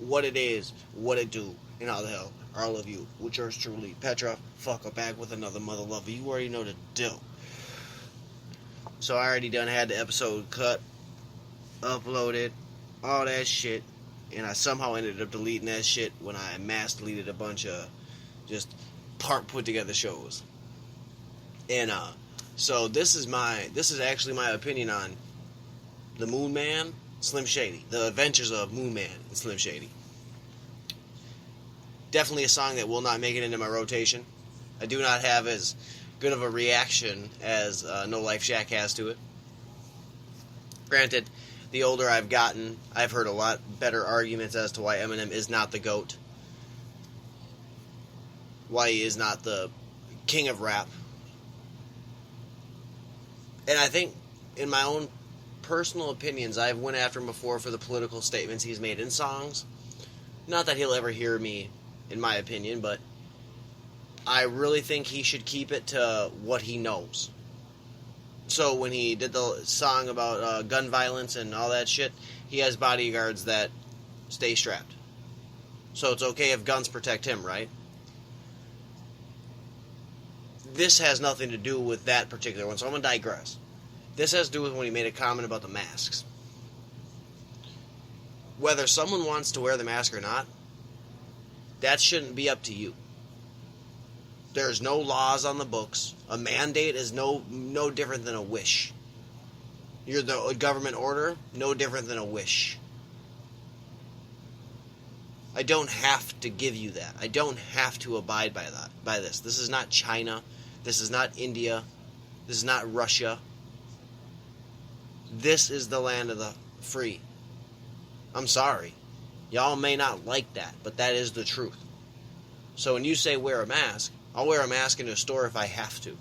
What it is, what it do, and how the hell are all of you, with yours truly, Petra, fuck, I'm back with another mother lover. You already know the deal. So I already done had the episode cut, uploaded, all that shit, and I somehow ended up deleting that shit when I mass deleted a bunch of just part put together shows. And so this is actually my opinion on the Mooman, Slim Shady, the adventures of Mooman and Slim Shady. Definitely a song that will not make it into my rotation. I do not have as good of a reaction as No Life Shack has to it. Granted, the older I've gotten, I've heard a lot better arguments as to why Eminem is not the GOAT. Why he is not the king of rap. And I think, in my own personal opinions, I've went after him before for the political statements he's made in songs. Not that he'll ever hear me, in my opinion, but I really think he should keep it to what he knows. So when he did the song about gun violence and all that shit, he has bodyguards that stay strapped. So it's okay if guns protect him, right? This has nothing to do with that particular one, so I'm going to digress. This has to do with when he made a comment about the masks. Whether someone wants to wear the mask or not, that shouldn't be up to you. There's no laws on the books. A mandate is no different than a wish. You're the government order, no different than a wish. I don't have to give you that. I don't have to abide by this. This is not China. This is not India. This is not Russia. This is the land of the free. I'm sorry. Y'all may not like that, but that is the truth. So when you say wear a mask, I'll wear a mask in a store if I have to.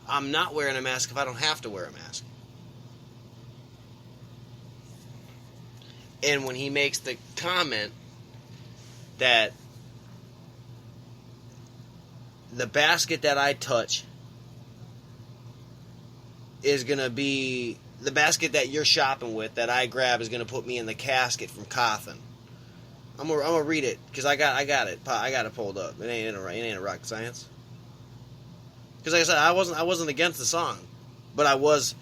I'm not wearing a mask if I don't have to wear a mask. And when he makes the comment that the basket that I touch is going to be the basket that you're shopping with that I grab is going to put me in the casket from coffin. I'm gonna read it because I got it pulled up. It ain't a rocket science. Because like I said, I wasn't against the song, but I was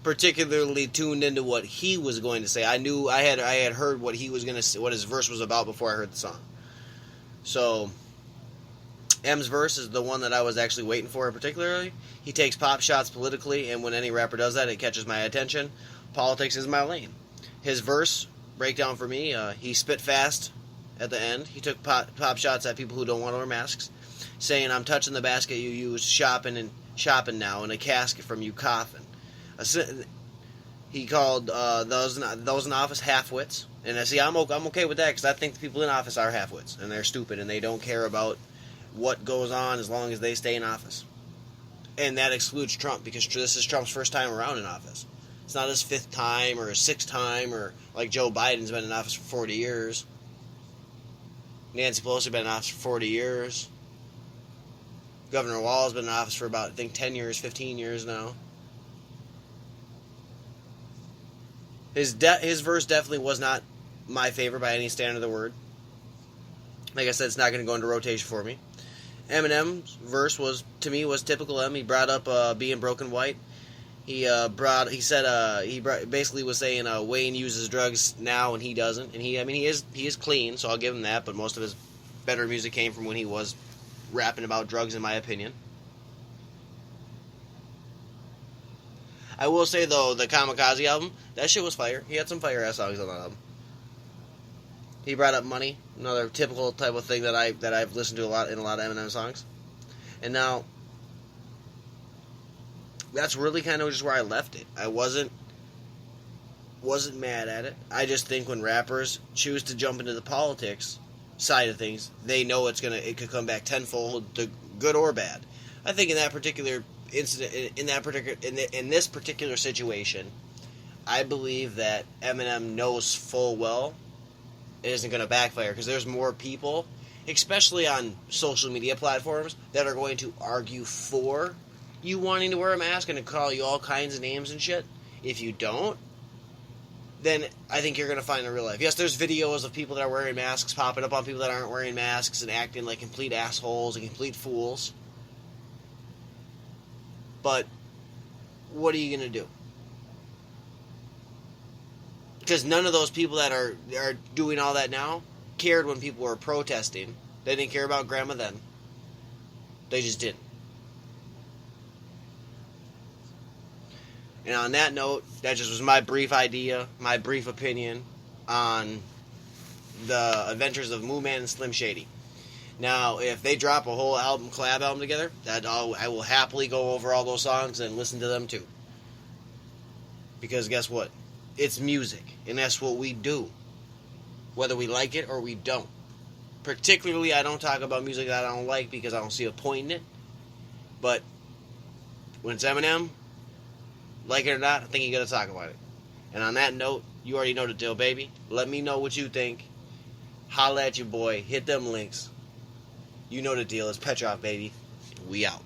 particularly tuned into what he was going to say. I knew I had heard what he was going to say, what his verse was about before I heard the song. So M's verse is the one that I was actually waiting for particularly. He takes pop shots politically, and when any rapper does that, it catches my attention. Politics is my lane. His verse breakdown for me, he spit fast at the end. He took pop shots at people who don't want to wear masks, saying, "I'm touching the basket you use shopping now in a casket from you coffin." He called those in office half-wits. And I see, I'm okay with that because I think the people in office are half-wits, and they're stupid, and they don't care about what goes on as long as they stay in office. And that excludes Trump, because this is Trump's first time around in office. It's not his fifth time or his sixth time, or like Joe Biden's been in office for 40 years. Nancy Pelosi's been in office for 40 years. Governor Walz's been in office for about, I think, 10 years, 15 years now. His verse definitely was not my favorite by any standard of the word. Like I said, it's not going to go into rotation for me. Eminem's verse was typical M. He brought up being broken white. He basically was saying Wayne uses drugs now and he doesn't. And he is clean, so I'll give him that. But most of his better music came from when he was rapping about drugs, in my opinion. I will say though, the Kamikaze album, that shit was fire. He had some fire ass songs on that album. He brought up money, another typical type of thing that I've listened to a lot in a lot of Eminem songs. And now, that's really kind of just where I left it. I wasn't mad at it. I just think when rappers choose to jump into the politics side of things, they know it could come back tenfold, good or bad. I think in that particular incident, in this particular situation, I believe that Eminem knows full well it isn't going to backfire, because there's more people, especially on social media platforms, that are going to argue for you wanting to wear a mask and to call you all kinds of names and shit. If you don't, then I think you're going to find in real life. Yes, there's videos of people that are wearing masks popping up on people that aren't wearing masks and acting like complete assholes and complete fools. But what are you going to do? Because none of those people that are doing all that now cared when people were protesting. They didn't care about grandma then. They just didn't. And on that note, that just was my brief idea, my brief opinion on the adventures of Mooman and Slim Shady. Now, if they drop a whole album, collab album together, I will happily go over all those songs and listen to them too. Because guess what? It's music, and that's what we do, whether we like it or we don't. Particularly, I don't talk about music that I don't like because I don't see a point in it. But when it's Eminem, like it or not, I think you got to talk about it. And on that note, you already know the deal, baby. Let me know what you think. Holla at your boy. Hit them links. You know the deal. It's Petrov, baby. We out.